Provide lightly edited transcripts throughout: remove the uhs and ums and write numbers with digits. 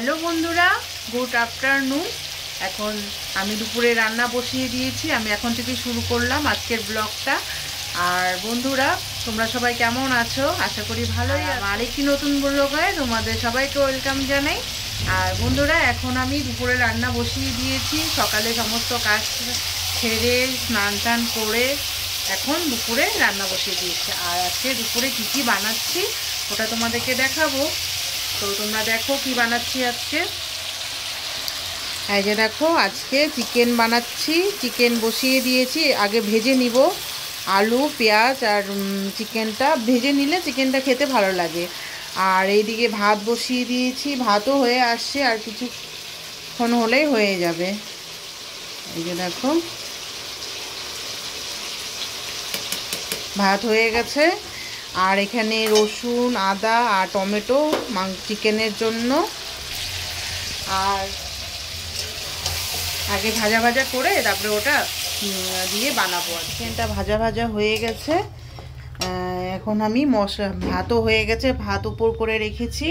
Hello বন্ধুরা, good afternoon. এখন আমি দুপুরে রান্না বসিয়ে দিয়েছি। আমি এখন থেকে শুরু করলাম আজকের ব্লগটা। আর বন্ধুরা, তোমরা সবাই কেমন আছো? আশা করি ভালোই। আরেকটি নতুন ব্লগে তোমাদের সবাইকে ওয়েলকাম জানাই। আর বন্ধুরা, এখন আমি দুপুরে রান্না বসিয়ে দিয়েছি। সকালে সমস্ত কাজ ছেড়ে স্নান টান করে এখন দুপুরে রান্না বসিয়ে দিয়েছি। আর আজকে দুপুরে কী কী বানাচ্ছি ওটা তোমাদেরকে দেখাবো। তো তোমরা দেখো কি বানাচ্ছি আজকে। এই যে দেখো, আজকে চিকেন বানাচ্ছি। চিকেন বসিয়ে দিয়েছি, আগে ভেজে নিব। আলু পেঁয়াজ আর চিকেনটা ভেজে নিলে চিকেনটা খেতে ভালো লাগে। আর এইদিকে ভাত বসিয়ে দিয়েছি, ভাতও হয়ে আসছে, আর কিছুক্ষণ হলেই হয়ে যাবে। এই যে দেখো, ভাত হয়ে গেছে। আর এখানে রসুন আদা আর টমেটো চিকেনের জন্য। আর আগে ভাজা ভাজা করে তারপরে ওটা দিয়ে বানাবো। চিকেনটা ভাজা ভাজা হয়ে গেছে। এখন আমি ভাতও হয়ে গেছে, ভাত উপর করে রেখেছি।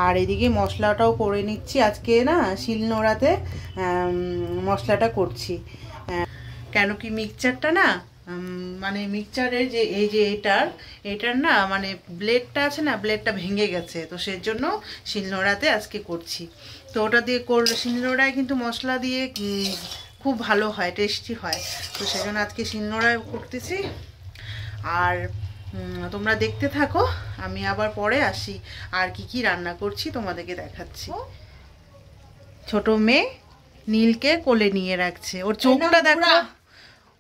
আর এদিকে মশলাটাও করে নিচ্ছি। আজকে না শিলনোড়াতে মশলাটা করছি। কেন কি মিক্সচারটা না, মানে মিক্সচারের যে এই যে এটার না মানে ব্লেডটা আছে না, ব্লেডটা ভেঙে গেছে। তো সেজন্য শিলনোড়াতে আজকে করছি। তো ওটা দিয়ে শিলনোড়ায় কিন্তু মশলা দিয়ে খুব ভালো হয়, টেস্টি হয়। তো সেজন্য আজকে শিলনোড়ায় করতেছি। আর তোমরা দেখতে থাকো, আমি আবার পরে আসি আর কি কি রান্না করছি তোমাদেরকে দেখাচ্ছি। ছোট মেয়ে নীলকে কোলে নিয়ে রাখছে। ওর চোখটা দেখো,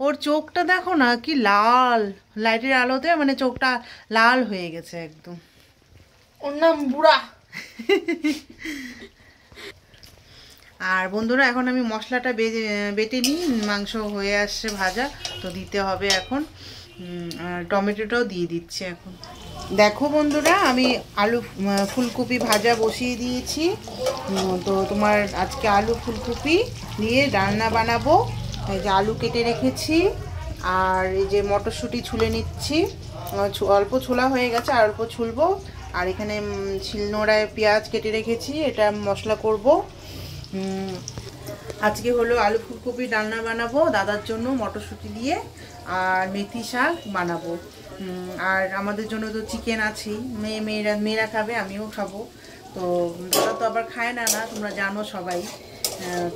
ওর চোখটা দেখো না কি লাল, লাইটের আলোতে মানে চোখটা লাল হয়ে গেছে একদম। ওর নাম বুড়া। আর বন্ধুরা, এখন আমি মশলাটা বেটে নিই। মাংস হয়ে আসছে ভাজা, তো দিতে হবে এখন। টমেটোটাও দিয়ে দিচ্ছি এখন। দেখো বন্ধুরা, আমি আলু ফুলকপি ভাজা বসিয়ে দিয়েছি। তো তোমার আজকে আলু ফুলকপি দিয়ে রান্না বানাবো। এই যে আলু কেটে রেখেছি, আর এই যে মটরশুঁটি ছুলে নিচ্ছি। অল্প ছোলা হয়ে গেছে, আর অল্প ছুলবো। আর এখানে শিলনোড়ায় পেঁয়াজ কেটে রেখেছি, এটা মশলা করব। আজকে হলো আলু ফুলকপি রান্না বানাবো দাদার জন্য মটরশুঁটি দিয়ে, আর মেথি শাক বানাবো। আর আমাদের জন্য তো চিকেন আছেই, মেয়েরা খাবে, আমিও খাবো। তো দাদা তো আবার খায় না, তোমরা জানো সবাই।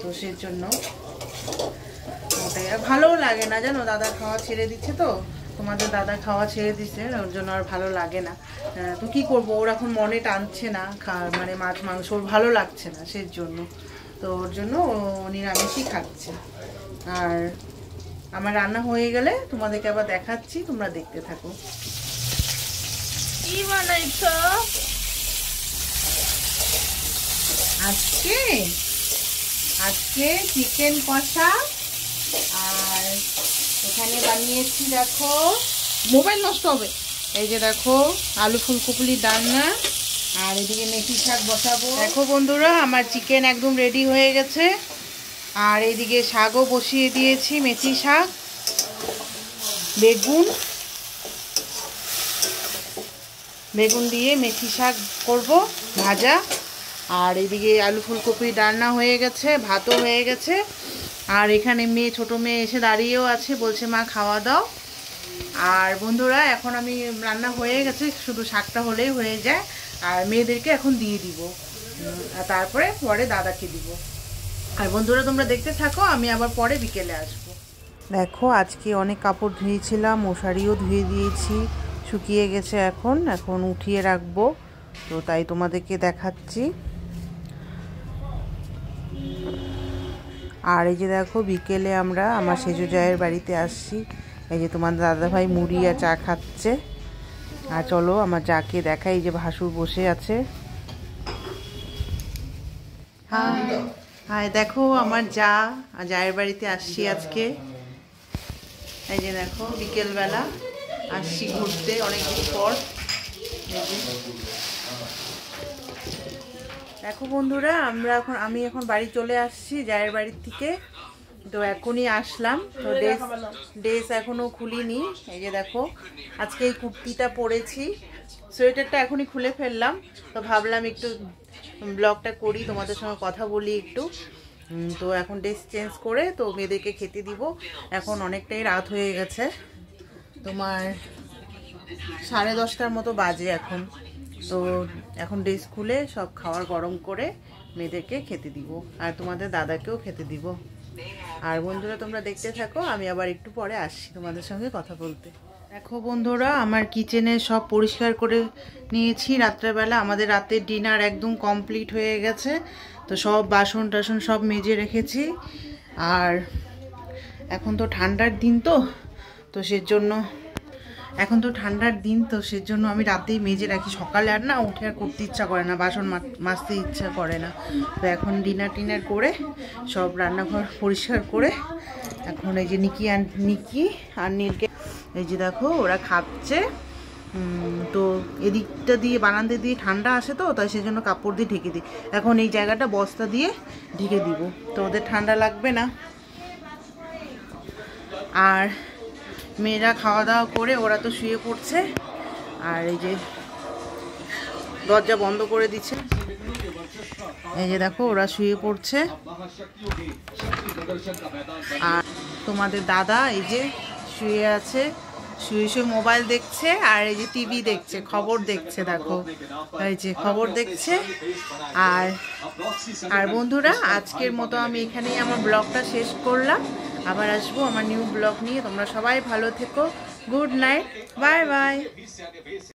তো সেজন্য ওটাই, আর ভালোও লাগে না জানো, দাদা খাওয়া ছেড়ে দিচ্ছে। তো তোমাদের দাদা খাওয়া ছেড়ে দিচ্ছে, ওর জন্য আর ভালো লাগে না। তো কি করবো, ওর এখন মনে টানছে না, মানে মাছ মাংস ওর ভালো লাগছে না, সেই জন্য। তো ওর জন্য ও নিরামিষই খাচ্ছে। আর আমার রান্না হয়ে গেলে তোমাদেরকে আবার দেখাচ্ছি, তোমরা দেখতে থাকো। কি বানাইছো আজকে? আজকে চিকেন কষা। আর এখানে বানিয়েছি দেখো, মোবাইল নষ্ট হবে। এই যে দেখো আলু ফুলকপি রান্না। আর এদিকে মেথি শাক বসাবো। দেখো বন্ধুরা, আমার চিকেন একদম রেডি হয়ে গেছে। আর এইদিকে শাকও বসিয়ে দিয়েছি, মেথি শাক, বেগুন দিয়ে মেথি শাক করব ভাজা। আর এদিকে আলু ফুলকপি রান্না হয়ে গেছে, ভাতও হয়ে গেছে। আর এখানে ছোট মেয়ে এসে দাঁড়িয়েও আছে, বলছে মা খাওয়া দাও। আর বন্ধুরা, এখন আমি রান্না হয়ে গেছে, শুধু শাকটা হলেই হয়ে যায়। আর মেয়েদেরকে এখন দিয়ে দিব, আর তারপরে পরে দাদাকে দিব। আর বন্ধুরা, তোমরা দেখতে থাকো, আমি আবার পরে বিকেলে আসবো। দেখো, আজকে অনেক কাপড় ধুয়েছিলাম, মশারিও ধুয়ে দিয়েছি, শুকিয়ে গেছে। এখন উঠিয়ে রাখবো, তো তাই তোমাদেরকে দেখাচ্ছি। আর এই যে দেখো, বিকেলে আমরা আমার সেজো জায়ের বাড়িতে আসছি। এই যে তোমার দাদাভাই মুড়ি আর চা খাচ্ছে। আর চলো আমার যাকে দেখাই, এই যে ভাসুর বসে আছে। হাই, দেখো আমার জায়ের বাড়িতে আসছি আজকে। এই যে দেখো, বিকেলবেলা আসছি ঘুরতে অনেকদিন পর। দেখো বন্ধুরা, আমি এখন বাড়ি চলে আসছি জায়ের বাড়ির থেকে। তো এখনই আসলাম। তো ড্রেস এখনো খুলিনি। এই যে দেখো, আজকে এই কুর্তিটা পরেছি, সোয়েটারটা এখনই খুলে ফেললাম। তো ভাবলাম একটু ব্লগটা করি, তোমাদের সঙ্গে কথা বলি একটু। তো এখন ড্রেস চেঞ্জ করে তো মেয়েদেরকে খেতে দিব। এখন অনেকটাই রাত হয়ে গেছে, তোমার 10:30টার মতো বাজে এখন। তো এখন ড্রেস খুলে সব খাবার গরম করে মেয়েদেরকে খেতে দিব, আর তোমাদের দাদাকেও খেতে দিব। আর বন্ধুরা তোমরা দেখতে থাকো, আমি আবার একটু পরে আসছি তোমাদের সঙ্গে কথা বলতে। দেখো বন্ধুরা, আমার কিচেনে সব পরিষ্কার করে নিয়েছি রাত্রেবেলা। আমাদের রাতের ডিনার একদম কমপ্লিট হয়ে গেছে। তো সব বাসন টাসন সব মেজে রেখেছি। আর এখন তো ঠান্ডার দিন, তো সেজন্য আমি রাতেই মেজে রাখি। সকালে আর না উঠে আর করতে ইচ্ছা করে না, বাসন মাজতে ইচ্ছা করে না। তো এখন ডিনার করে সব রান্নাঘর পরিষ্কার করে এখন এই যে নিকি আর নীলকে এই যে দেখো ওরা খাচ্ছে। তো এদিকটা দিয়ে বারান্দা দিয়ে ঠান্ডা আসে, তো তাই সেই জন্য কাপড় দিয়ে ঢেকে দিই। এখন এই জায়গাটা বস্তা দিয়ে ঢেকে দিব, তো ওদের ঠান্ডা লাগবে না। আর মেয়েরা খাওয়া দাওয়া করে ওরা তো শুয়ে পড়ছে। আর এই যে দরজা বন্ধ করে দিচ্ছে, এই যে দেখো ওরা শুয়ে পড়ছে। আর তোমাদের দাদা এই যে শুয়ে আছে, শুয়ে মোবাইল দেখছে। আর এই যে টিভি দেখছে, খবর দেখছে, দেখো এই যে খবর দেখছে। আর বন্ধুরা, আজকের মতো আমি এখানেই আমার ব্লগটা শেষ করলাম। আবার আসবো আমার নিউ ব্লগ নিয়ে। তোমরা সবাই ভালো থেকো। Good night, bye bye.